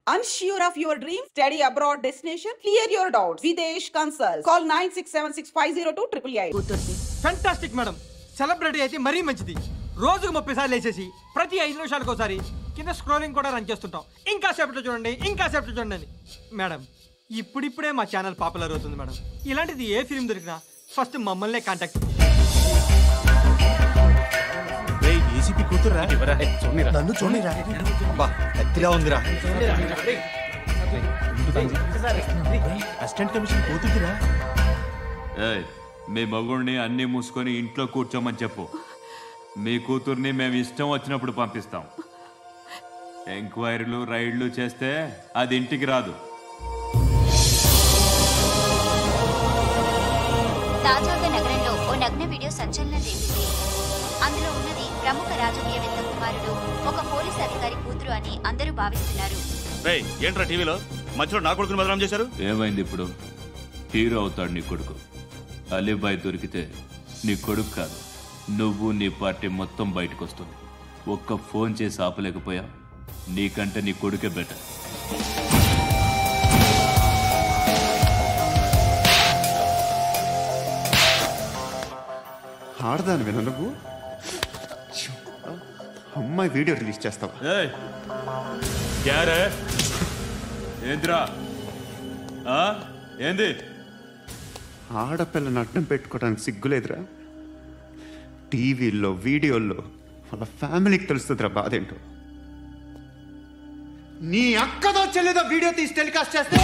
Unsure of your dream? Study abroad destination? Clear your doubts. Videsh Consult. Call 9676502888. Fantastic madam. Celebrity అయితే మరీ మంచిది. రోజుకు 30 సార్లు వేసేసి ప్రతి 5 నిమిషాలకు ఒకసారి కింద స్క్రోలింగ్ కూడా రన్ చేస్తుంటాం. ఇంకా సేపట్లో చూడండి, ఇంకా సేపట్లో చూడండి అని. మేడం ఇప్పుడిప్పుడే మా ఛానల్ పాపులర్ అవుతుంది మేడం. ఇలాంటిది ఏ ఫిల్మ్ దొరికినా ఫస్ట్ మమ్మల్నే కాంటాక్ట్. ఏసీపీ కూతురా నన్ను చూడరా బా ఎత్తిగా ఉందిరా. అసిస్టెంట్ కమిషన్ కూతురా. మీ మగుడిని అన్ని మూసుకొని ఇంట్లో కూర్చోమని చెప్పు. మీ కూతుర్ని మేము ఇష్టం వచ్చినప్పుడు పంపిస్తాం. ఎంక్వైరీలు రైడ్లు చేస్తే అది ఇంటికి రాదు. తాజాగా నగరంలో ఓ నగ్న వీడియో సంచలనం రేపింది. అందులో ఉన్నది ప్రముఖ రాజకీయవేత్త కుమారుడు, ఒక పోలీస్ అధికారి కూతురు అని అందరూ భావిస్తున్నారు. ఏంట్రా టీవీలో మధ్యలో నా కొడుకుని బదనాం చేశారు? ఏమైంది ఇప్పుడు? హీరో అవుతాడు నీ కొడుకు. అలీబాయ్ దొరికితే నీ కొడుకు కాదు, నువ్వు నీ పార్టీ మొత్తం బయటకు వస్తుంది. ఒక్క ఫోన్ చేసి ఆపలేకపోయా, నీకంటే నీ కొడుకే బెటర్. ఆడదాను విన నువ్వు అమ్మాయి వీడియో రిలీజ్ చేస్తావా? ఏంద్రా ఏంది? ఆడపిల్లని అడ్డం పెట్టుకోవడానికి సిగ్గులేదురా? టీవీల్లో వీడియోల్లో వాళ్ళ ఫ్యామిలీకి తెలుస్తుందిరా బాధేంటో. నీ అక్కదో చెల్లిదో వీడియో తీసి టెలికాస్ట్ చేస్తే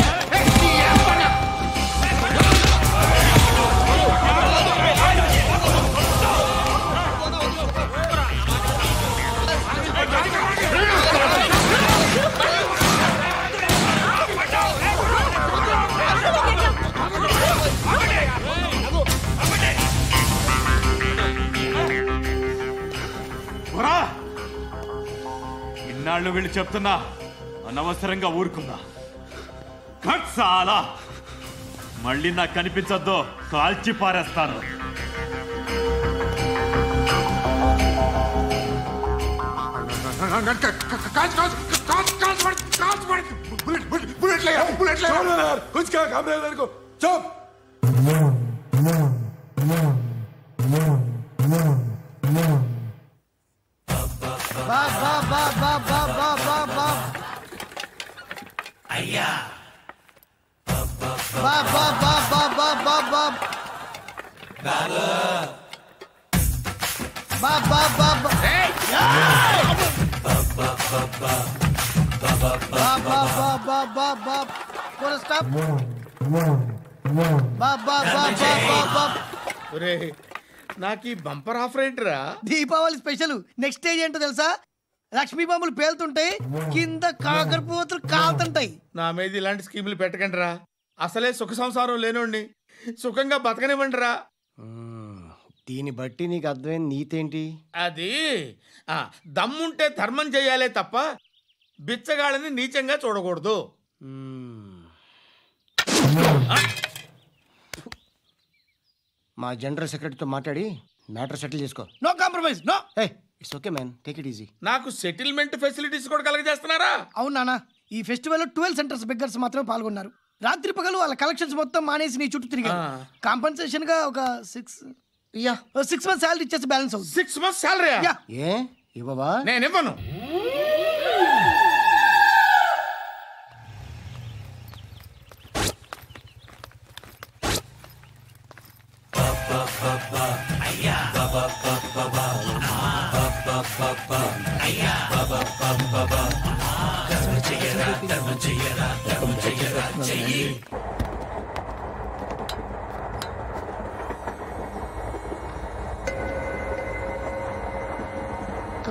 ఇన్నాళ్ళు వీళ్ళు చెప్తున్నా అనవసరంగా ఊరుకున్నా. చాలా మళ్ళీ నాకు కనిపించొద్దు, కాల్చి పారేస్తాను. నాకు ఈ బంపర్ ఆఫర్ ఏంటిరా? దీపావళి స్పెషల్. నెక్స్ట్ స్టేజ్ ఏంటో తెలుసా? లక్ష్మీ బాంబులు పేలుతుంటాయి, కింద కాకరపోతులు కాలుతుంటాయి. నా మీద ఇలాంటి స్కీములు పెట్టకండి రా. అసలే సుఖ సంసారం లేనోడిని సుఖంగా బతకనివ్వండి రా. దీన్ని బట్టి నీకు అర్థమైన నీతేంటి? అది దమ్ముంటే ధర్మం చెయ్యాలే తప్ప బిచ్చగాళ్ళని నీచంగా చూడకూడదు. మా జనరల్ సెక్రటరీతో మాట్లాడి మ్యాటర్ సెటిల్ చేసుకో. No compromise, no. It's okay man, take it easy. నాకు సెటిల్మెంట్ ఫెసిలిటీస్ కూడా కలగజేస్తున్నారా? అవును నాన్న, ఈ ఫెస్టివల్ 12 సెంటర్స్ బెగ్గర్స్ మాత్రమే పాల్గొన్నారు. రాత్రి పగలు వాళ్ళ కలెక్షన్స్ మొత్తం మానేసి నీ చుట్టూ తిరిగారు. కాంపన్సేషన్ గా ఒక 6 months శాలరీ ఇచ్చేసి బ్యాలెన్స్ అవుతుంది. 6 months శాలరీ? ఏ ఇవ్వవా? నేను ఇవ్వను.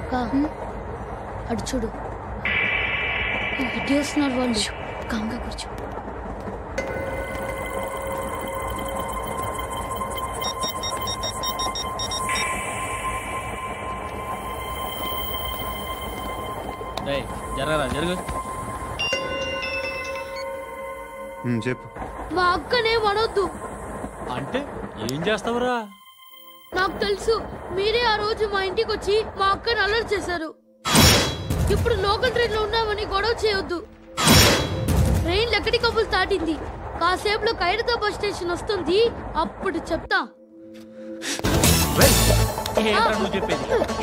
అక్క అడు చూడు, ఇటు వస్తున్నారు వాళ్ళు. కాంగా కూర్చో. జరగరా జరుగు. చెప్పు. మా అక్కనే వనొద్దు అంటే ఏం చేస్తావురా? నాకు తెలుసు, మీరే ఆ రోజు మా ఇంటికి వచ్చి మా అక్కని అలర్ట్ చేశారు. ఇప్పుడు లోకల్ ట్రైన్ లో ఉన్నామని గొడవ చేయొద్దు. ట్రైన్ లక్కడి కబుల్ దాటింది. కాసేపులో ఖైరతాబాద్ స్టేషన్ వస్తుంది, అప్పుడు చెప్తా.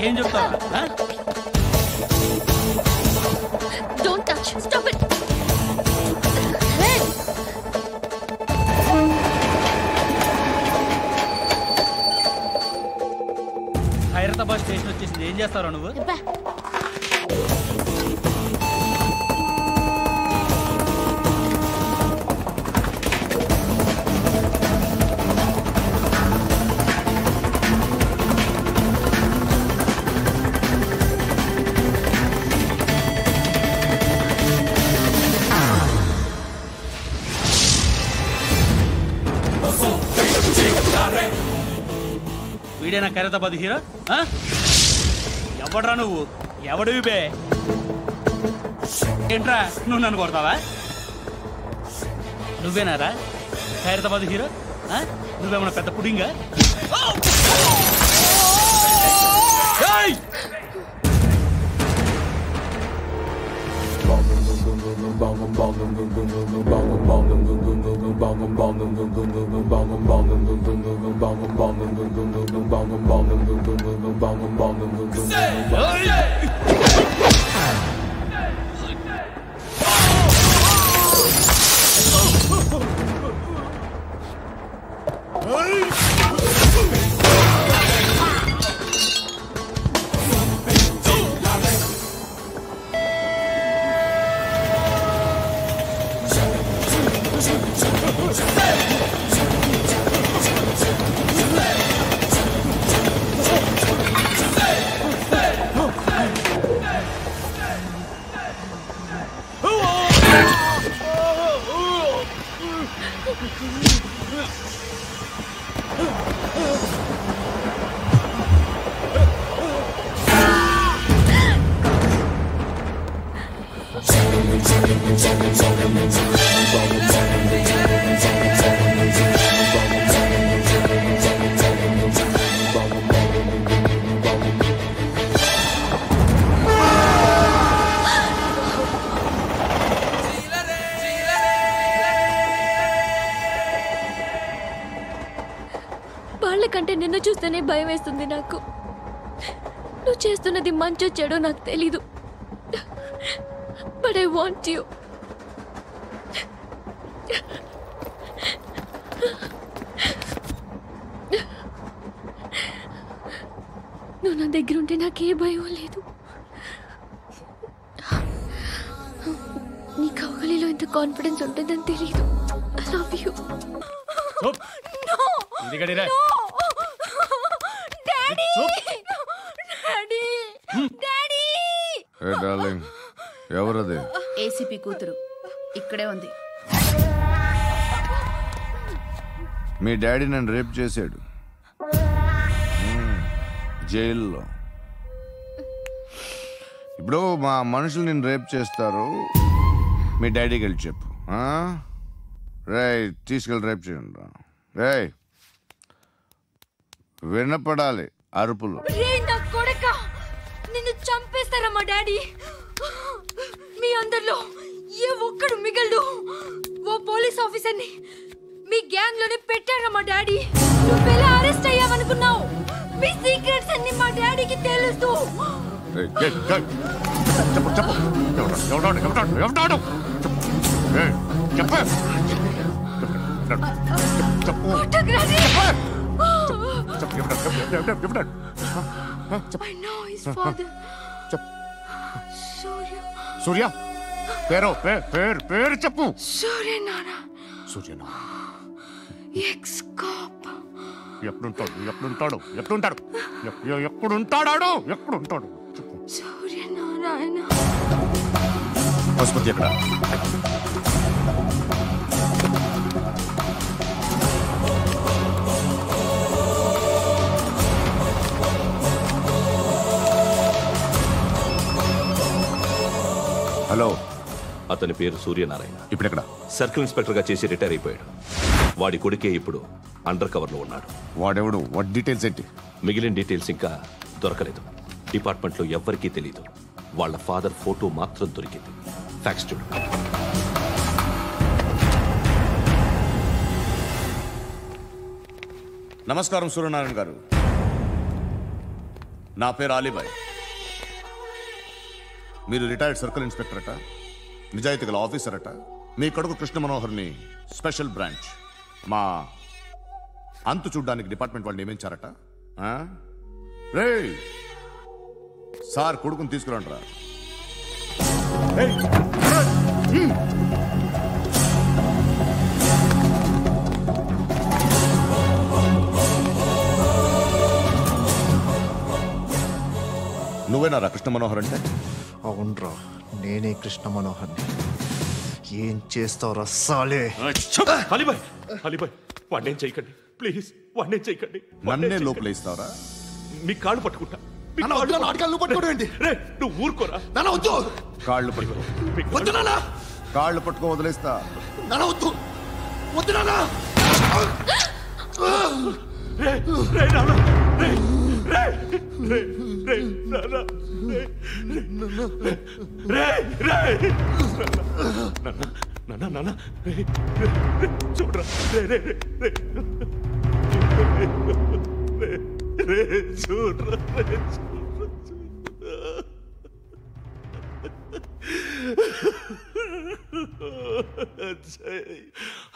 ఏం చెప్తావు? Don't touch, stop it. Khairatabad station వచ్చేసింది. ఏం చేస్తావు నువ్వు? వీడేనా ఖైరతాబాద్ హీరో? ఎవడ్రా నువ్వు? ఎవడివి బే? ఏంట్రా నువ్వు నన్ను కొడతావా? నువ్వేనారా ఖైరతాబాద్ హీరో? నువ్వేమన్నా పెద్ద పుడింగా? వాళ్ళకంటే నిన్ను చూస్తేనే భయం వేస్తుంది నాకు. నువ్వు చేస్తున్నది మంచో చెడో నాకు తెలీదు, బట్ ఐ వాంట్ యూ. నువ్వు నా దగ్గర ఉంటే నాకే భయం లేదు. నీ కౌగలిలో ఇంత కాన్ఫిడెన్స్ ఉంటుందని తెలీదు. I love you. ఎవరది? ఏసీపీ కూతురు ఇక్కడే ఉంది. మీ డాడీ నన్ను రేప్ చేశాడు జైల్లో. ఇప్పుడు మా మనుషులు నేను రేప్ చేస్తారు, మీ డాడీకి వెళ్ళి చెప్పు. రేయ్ తీసుకెళ్ళి రేప్ చేయండి. రేయ్ వినపడాలి అరుపులు. నిన్ను చంపేస్తారా మా డాడీ? మీ అందరిలో ఏ ఒక్కడు మిగలడు. ఓ పోలీస్ ఆఫీసర్ని మీ గ్యాంగ్ లోనే పెట్టారా మా డాడీ? నువ్వెలా అరెస్ట్ అయ్యావనుకున్నావు? మీ సీక్రెట్స్ అన్ని మా డాడీకి తెలుసు. సూర్య పేరు పేరు చెప్పు. ఎప్పుడుంటాడు సూర్యనారాయణ. ఆసుపత్రి ఎక్కడ? హలో, అతని పేరు సూర్యనారాయణ. ఇప్పుడెక్కడ? సర్కిల్ ఇన్స్పెక్టర్ గా చేసి రిటైర్ అయిపోయాడు. వాడి కొడుకే ఇప్పుడు అండర్ కవర్ లో ఉన్నాడు. వాడెవడు? వాట్ డీటెయిల్స్ ఏంటి? మిగిలిన డీటెయిల్స్ ఇంకా దొరకలేదు. డిపార్ట్మెంట్ లో ఎవ్వరికీ తెలియదు. వాళ్ళ ఫాదర్ ఫోటో మాత్రం దొరికింది. ఫ్యాక్స్ చూడు. నమస్కారం సూర్యనారాయణ గారు. నా పేరు అలీబాయ్. మీరు రిటైర్డ్ సర్కిల్ ఇన్స్పెక్టర్ అట, నిజాయితీ గల ఆఫీసర్ అట. మీ కొడుకు కృష్ణ మనోహర్ని స్పెషల్ బ్రాంచ్ మా అంతు చూడ్డానికి డిపార్ట్మెంట్ వాళ్ళు నియమించారట. రే సార్ కొడుకుని తీసుకురండిరా. నువ్వేనారా కృష్ణ మనోహర్ అంటే? అవునరా, నేనే కృష్ణ మనోహర్ని. ఏం చేస్తావురా సాలే? అలీబాయ్, అలీబాయ్, వాడినేం చేయకండి ప్లీజ్, వాడినేం చేయకండి. నన్నే లోపల ఇస్తావరా? మీ కాళ్ళు పట్టుకుంటా. నువ్వు ఊరుకోరా. కాళ్ళు పట్టుకో. కాళ్ళు పట్టుకో వదిలేస్తా. చూడరా చూడరా.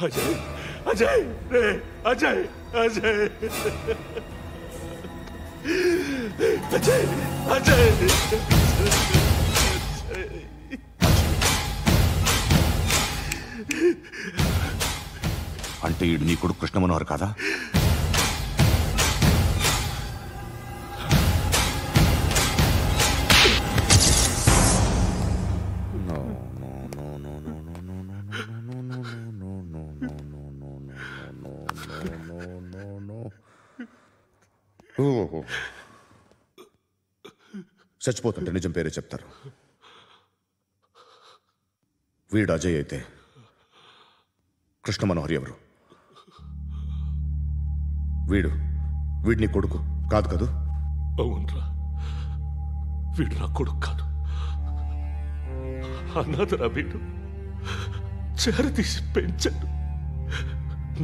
అజయ్ అజయ్ రే అజయ్ అజయ్ అజయ్ అజయ్ అంటే ఈడు నీ కొడుకు కృష్ణ మనోహర్ కాదా? చచ్చిపోతుంటే నిజం పేరే చెప్తారు. వీడు అజయ్ అయితే కృష్ణ మనోహర్ ఎవరు? వీడిని కొడుకు కాదు కదూ? అవునరా, వీడు నా కొడుకు కాదు, అనాథరా. వీడు చేరతీసి పెంచాడు,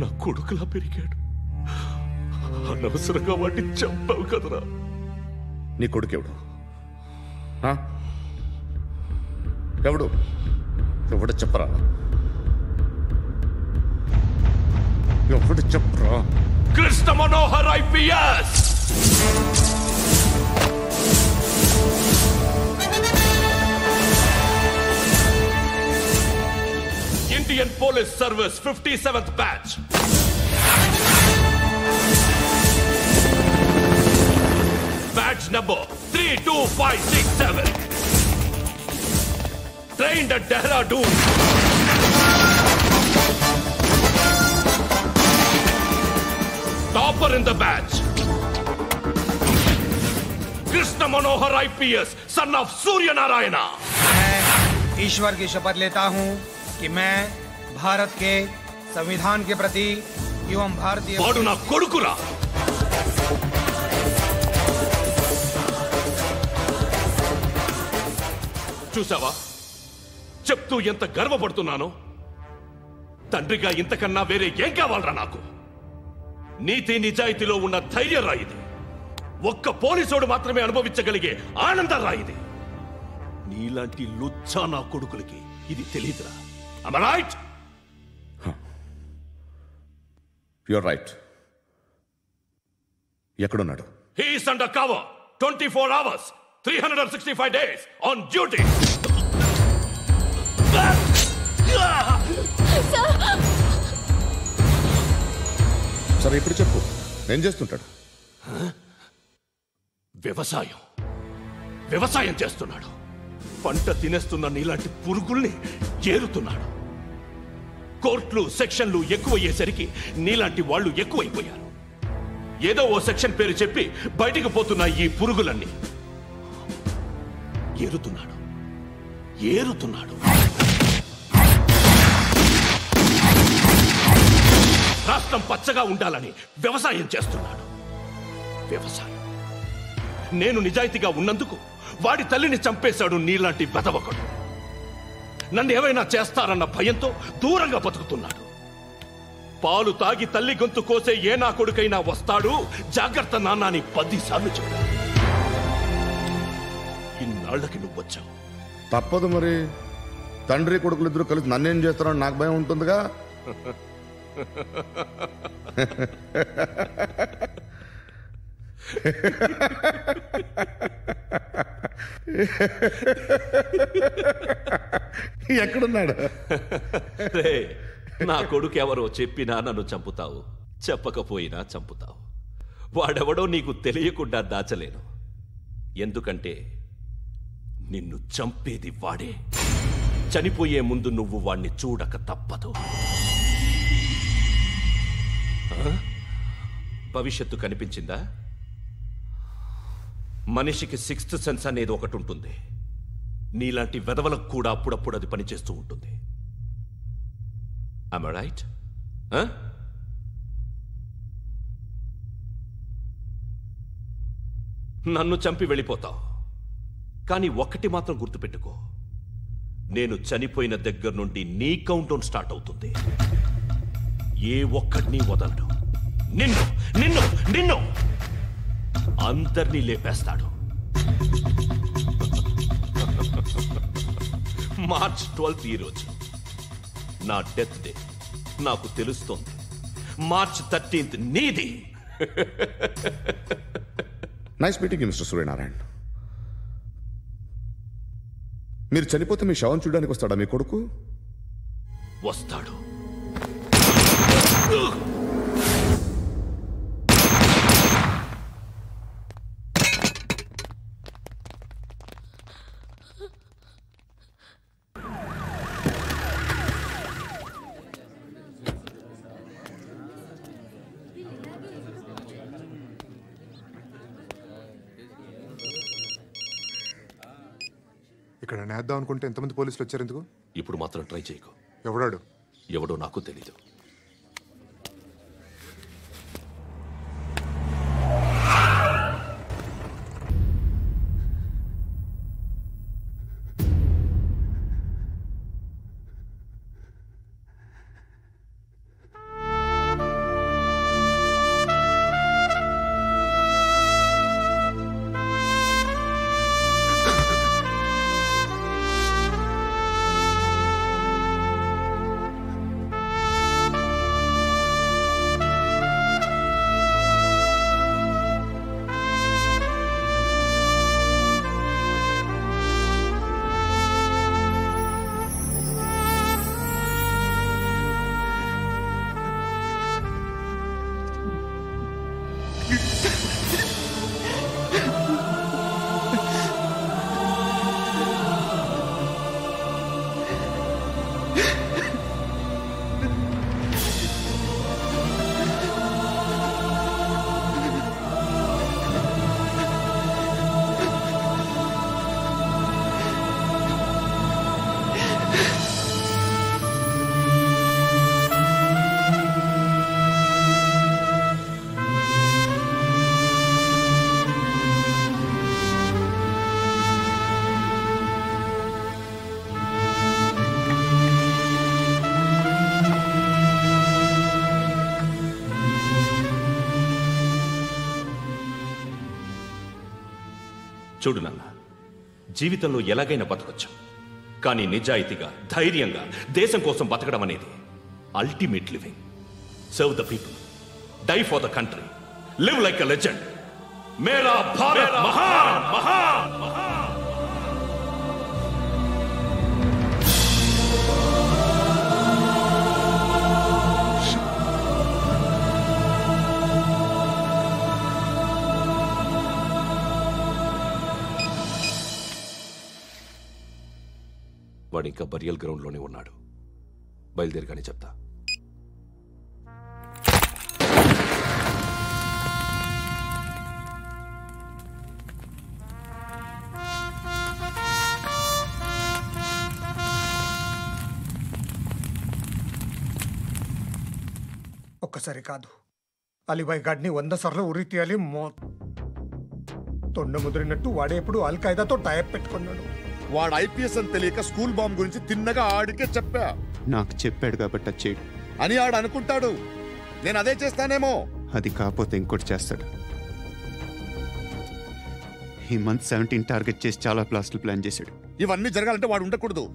నా కొడుకులా పెరిగాడు. అనవసరంగా వాటిని చంపావు కదరా. నీ కొడుకు ఎవడు? ఎవడు ఎవడు చెప్పరా? ఎవడు చెప్పరా? Krishna Manohar IPS. Indian Police Service 57th batch. Batch number 32567. Trained at Dehradun. Topper in the batch. Krishna Manohar IPS, son of Surya Narayana. मैं ईश्वर की शपथ लेता हूं कि मैं भारत के संविधान के प्रति एवं भारतीय वाडु ना कोडुकुरा. చూసావా, చెప్తూ ఎంత గర్వపడుతున్నానో. తండ్రిగా ఇంతకన్నా వేరే ఏం కావాలరా నాకు? నీతి నిజాయితీలో ఉన్న ధైర్యం రాయిది. ఒక్క పోలీసోడు మాత్రమే అనుభవించగలిగే ఆనందం రాయిది. నీలాంటి లుచ్చా నా కొడుకులకి ఇది తెలీదురా. Am I right? You're right. ఎక్కడున్నాడు? He is under cover 24 hours 365 days on duty. సరే ఇప్పుడు చెప్పు, ఏం చేస్తుంటాడు? వ్యవసాయం చేస్తున్నాడు. పంట తినేస్తున్న నీలాంటి పురుగుల్ని ఏరుతున్నాడు. కోర్టులు సెక్షన్లు ఎక్కువయ్యేసరికి నీలాంటి వాళ్ళు ఎక్కువైపోయారు. ఏదో ఓ సెక్షన్ పేరు చెప్పి బయటికి పోతున్న ఈ పురుగులన్నీ ఏరుతున్నాడు. రాష్ట్రం పచ్చగా ఉండాలని వ్యవసాయం చేస్తున్నాడు. నేను నిజాయితీగా ఉన్నందుకు వాడి తల్లిని చంపేశాడు నీలాంటి వెధవకుడు. నన్ను ఏమైనా చేస్తారన్న భయంతో దూరంగా బతుకుతున్నాడు. పాలు తాగి తల్లి గొంతు కోసే ఏ నా కొడుకైనా వస్తాడు, జాగ్రత్త నాన్న అని 10 సార్లు చెప్పాడు. ఇన్నాళ్ళకి నువ్వు వచ్చావు. తప్పదు మరి, తండ్రి కొడుకులు ఇద్దరు కలిసి నన్నేం చేస్తారని నాకు భయం ఉంటుందిగా. ఎక్కడున్నాడు? నా కొడుకు ఎవరో చెప్పినా నన్ను చంపుతావు, చెప్పకపోయినా చంపుతావు. వాడెవడో నీకు తెలియకుండా దాచలేను, ఎందుకంటే నిన్ను చంపేది వాడే. చనిపోయే ముందు నువ్వు వాణ్ణి చూడక తప్పదు. భవిష్యత్తు కనిపించిందా? మనిషికి 6th సెన్స్ అనేది ఒకటి ఉంటుంది. నీలాంటి వెధవలకు కూడా అప్పుడప్పుడు అది పనిచేస్తూ ఉంటుంది. Am I right? నన్ను చంపి వెళ్ళిపోతావు, కానీ ఒక్కటి మాత్రం గుర్తుపెట్టుకో, నేను చనిపోయిన దగ్గర నుండి నీ కౌంటౌన్ స్టార్ట్ అవుతుంది. ఏ ఒక్కడిని వదలడు. నిన్ను నిన్ను నిన్ను అందరినీ లేపేస్తాడు. మార్చ్ 12 ఈ రోజు నా డెత్ డే. నాకు తెలుస్తోంది మార్చ్ 13 నీది. Nice meeting mister Suryanarayana. మీరు చనిపోతే మీ శవం చూడడానికి వస్తాడా మీ కొడుకు? వస్తాడు. ఇక్కడ నేద్దాం అనుకుంటే ఎంతమంది పోలీసులు వచ్చారు ఎందుకు? ఇప్పుడు మాత్రం ట్రై చేయకు. ఎవడాడు? ఎవడో నాకు తెలీదు. చూడు నాన్న, జీవితంలో ఎలాగైనా బతకొచ్చు, కానీ నిజాయితీగా ధైర్యంగా దేశం కోసం బతకడం అనేది ultimate living. Serve the people, die for the country, live like a legend. మేరా భారత్ మహాన్ మహాన్ మహాన్. వాడు ఇంకా బరియల్ గ్రౌండ్లోనే ఉన్నాడు. బయలుదేరగానే చెప్తా. ఒక్కసారి కాదు, అలీబాయ్ గాడిని 100 సార్లు ఉరి తీయాలి. తొండ ముదిరినట్టు వాడే ఎప్పుడు అల్ ఖైదాతో టైప్ పెట్టుకున్నాడు. వాడు ఐపీఎస్ అని తెలియక స్కూల్ బాంబ్ గురించి తిన్నగా ఆడికే చెప్పా. నాకు చెప్పాడు కాబట్టి అది చేయడు అని ఆడు అనుకుంటాడు. నేను అదే చేస్తానేమో. అది కాకపోతే ఇంకోటి చేస్తాడు. ఈ మంత్ 17 టార్గెట్ చేసి చాలా ప్లాస్టులు ప్లాన్ చేశాడు. ఇవన్నీ జరగాలంటే వాడు ఉండకూడదు.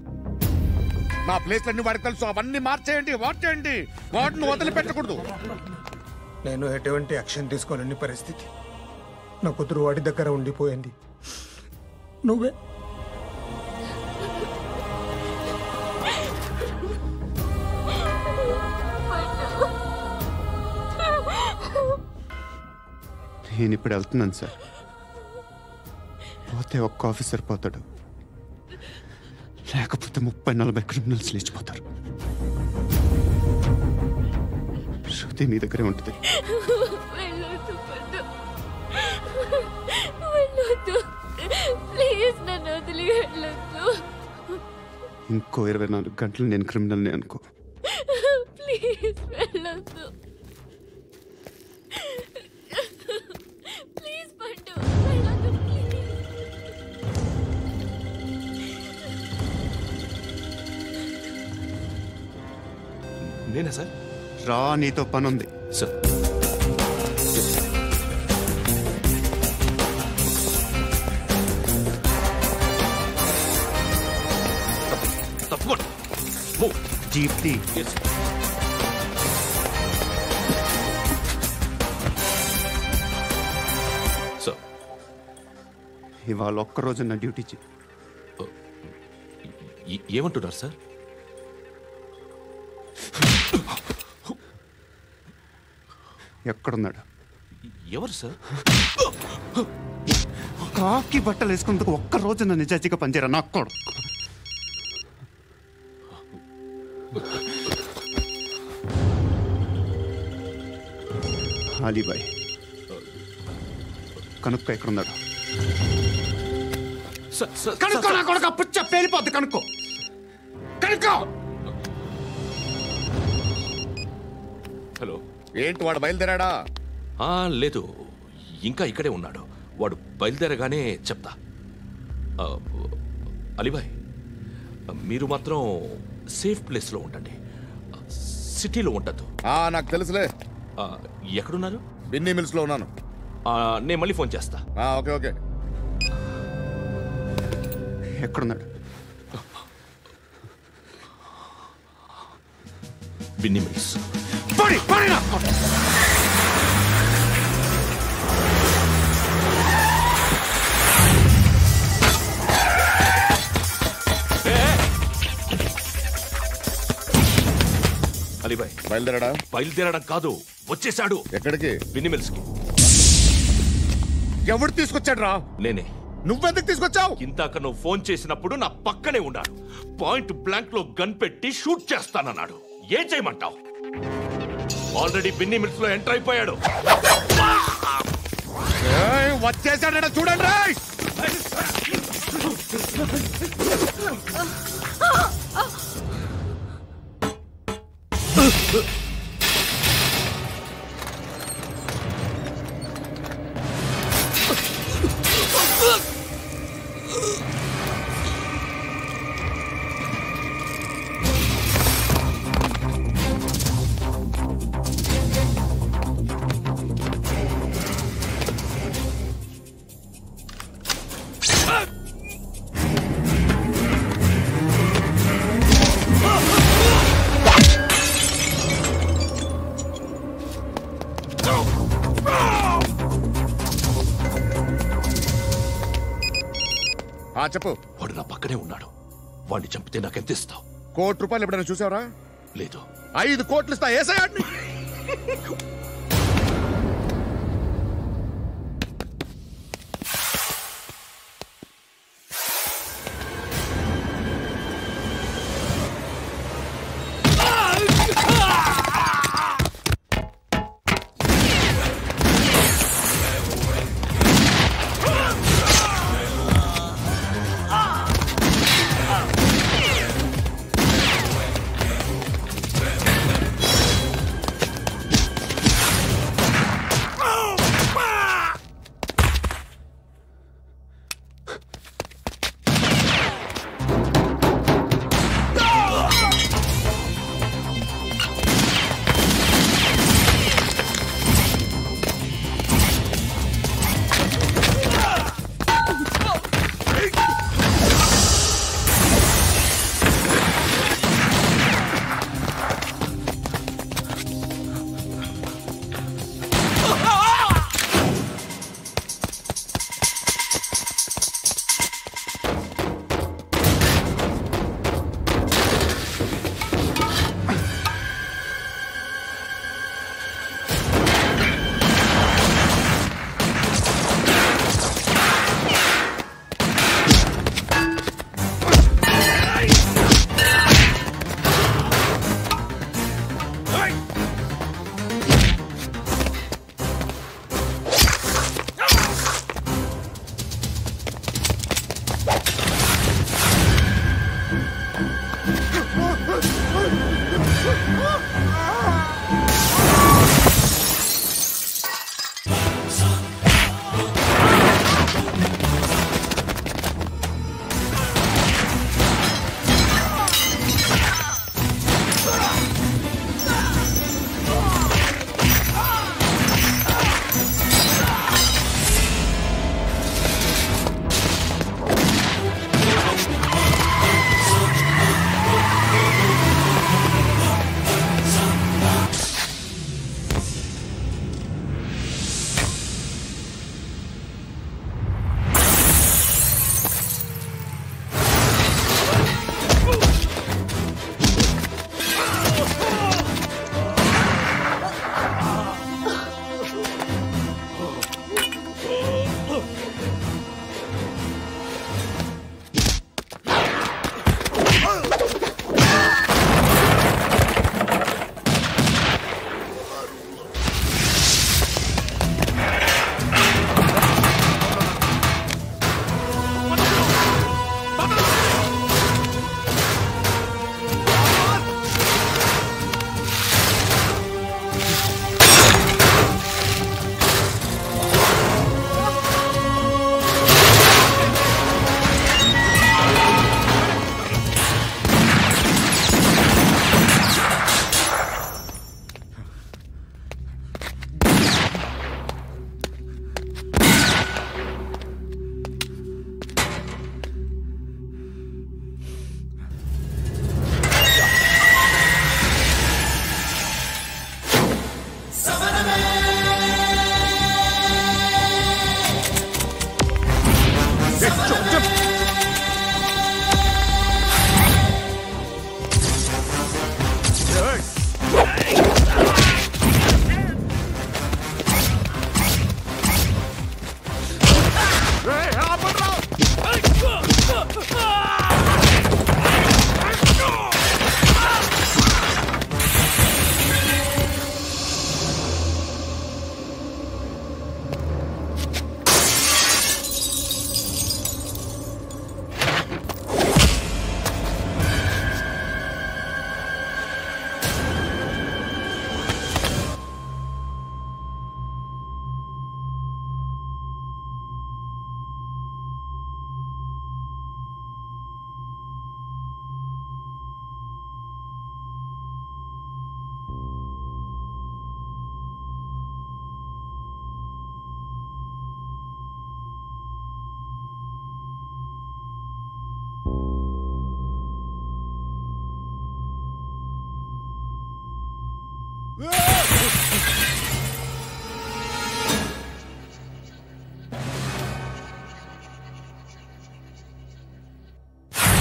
నా ప్లేస్లన్నీ వాడికి తెలుసు. అవన్నీ మార్చేయండి, మార్చేయండి. వాటిని వదిలిపెట్టకూడదు. నేను ఎటువంటి యాక్షన్ తీసుకోలేని పరిస్థితి. నా కూతురు వాడి దగ్గర ఉండిపోయింది. నువ్వే నేను ఇప్పుడు వెళ్తున్నాను సార్. పోతే ఒక్క ఆఫీసర్ పోతాడు, లేకపోతే 30-40 క్రిమినల్స్ లేచిపోతారు. శృతి నీ దగ్గరే ఉంటుంది. ఇంకో 24 గంటలు నేను క్రిమినల్ని అనుకో. ప్లీజ్ వెళ్ళొద్దు. ప్లీజ్ పండు వెళ్ళొద్దు. నేనా సార్? రా, నీతో పని ఉంది సార్. తప్పకుండా జీప్తి. సార్ ఇవాళ ఒక్కరోజు నా డ్యూటీ ఏమంటున్నారు సార్? ఎక్కడున్నాడు? ఎవరు సార్? కాకి బట్టలు వేసుకున్నందుకు ఒక్కరోజు నా నిజాజీగా పనిచేయరా నా కొడుకు. అలీబాయ్ కనుక్కో ఎక్కడున్నాడు. కనుక్కో నా కొడుకు. పుచ్చ పేలిపోద్ది. కనుక్కో కనుక్కో. హలో, ఏంటి వాడు బయలుదేరాడా? లేదు, ఇంకా ఇక్కడే ఉన్నాడు. వాడు బయలుదేరగానే చెప్తా. అలీబాయ్, మీరు మాత్రం సేఫ్ ప్లేస్లో ఉండండి, సిటీలో ఉండద్దు. నాకు తెలుసులే. ఎక్కడున్నారు? బిన్నీ మిల్స్ లో ఉన్నాను. నేను మళ్ళీ ఫోన్ చేస్తా. Okay okay. ఎక్కడున్నాడు? బిన్నీ మిల్స్. అలీబాయ్ బయలుదేరాడా? బయలుదేరడం కాదు, వచ్చేసాడు. ఎక్కడికి? బిన్నీ మిల్స్ కి. ఎవడు తీసుకొచ్చాడు రా? నేనే. నువ్వెందుకు తీసుకొచ్చావు? ఇందాక నువ్వు ఫోన్ చేసినప్పుడు నా పక్కనే ఉన్నాడు. పాయింట్ బ్లాంక్ లో గన్ పెట్టి షూట్ చేస్తానన్నాడు. ఏం చేయమంటావు? ఆల్రెడీ బిన్నీ మిల్స్ లో ఎంటర్ అయిపోయాడు. వచ్చేసాడ చూడండి రా. చెప్పు. వాడు నా పక్కనే ఉన్నాడు. వాడిని చంపితే నాకెంత ఇస్తావు? ₹1,00,00,000 ఎప్పుడైనా చూసావరా? లేదు. 5 కోట్లు ఇస్తా. ఏసాయాడిని.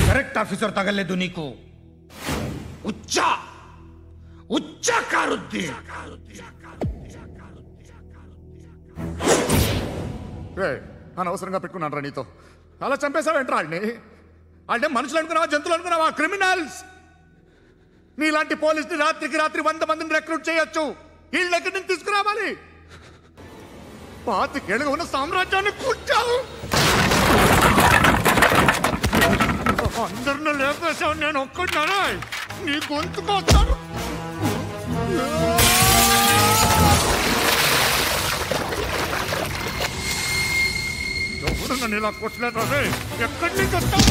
కరెక్ట్ ఆఫీసర్ తగలేదు నీకు. ఉచ్చ కారుద్ది. అనవసరంగా పెట్టుకున్నాను రా నీతో. అలా చంపేశావేంట్రా వాడిని? అంటే మనుషులు అనుకున్నావా, జంతువులు అనుకున్నావా? క్రిమినల్స్. నీలాంటి పోలీసుని రాత్రికి రాత్రి 100 మందిని రిక్రూట్ చేయొచ్చు. వీళ్ళ ఎక్కడి నుంచి తీసుకురావాలి? 25 ఏళ్ళుగా ఉన్న సామ్రాజ్యాన్ని కూర్చావు. అందరిని లేపేశావు, నేను ఒక్కడినారా? నీ గొంతుకొస్తాను. ఎవరు నన్ను ఇలా కొట్టలేదా? ఎక్కడి నుంచి వస్తావు?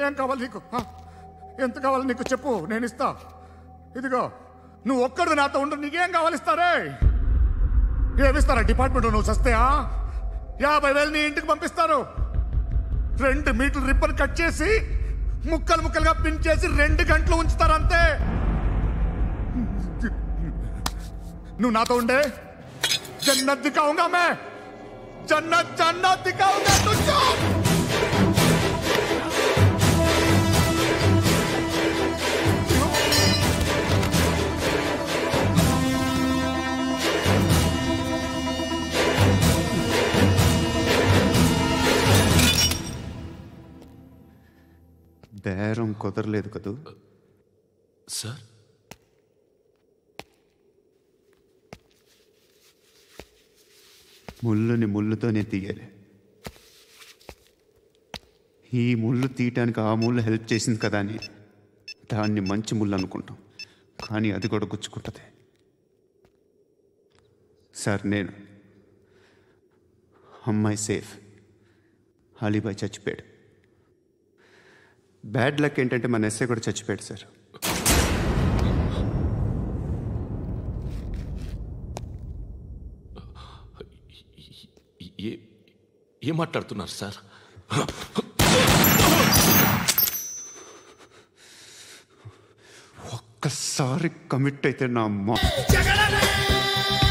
ఏం కావాలి నీకు? ఎంత కావాలి నీకు చెప్పు, నేను ఇస్తా. ఇదిగో నువ్వు ఒక్కడు నాతో ఉండు. నీకేం కావాలి ఇస్తారే? ఏమిస్తారా డిపార్ట్మెంట్? నువ్వు చస్తేయా 50,000 నీ ఇంటికి పంపిస్తారు. 2 మీటర్లు రిబ్బన్ కట్ చేసి ముక్కలు ముక్కలుగా పిన్ చేసి 2 గంటలు ఉంచుతారు అంతే. నువ్వు నాతో ఉండే జన్నత్ దిఖాऊंगा मैं, जन्नत दिखाऊंगा तुझको. బేరం కుదరలేదు కదూ సార్? ముళ్ళుని ముళ్ళుతోనే తీయాలి. ఈ ముళ్ళు తీయటానికి ఆ ముళ్ళు హెల్ప్ చేసింది కదా అని దాన్ని మంచి ముళ్ళు అనుకుంటాం, కానీ అది కూడా గుచ్చుకుంటుంది. సార్, నేను అమ్మాయి సేఫ్, అలీబాయ్ చచ్చిపోయాడు. బ్యాడ్ లక్ ఏంటంటే మన ఎస్ఐ కూడా చచ్చిపోయాడు సార్. ఏం మాట్లాడుతున్నారు సార్? ఒక్కసారి కమిట్ అయితే నా అమ్మ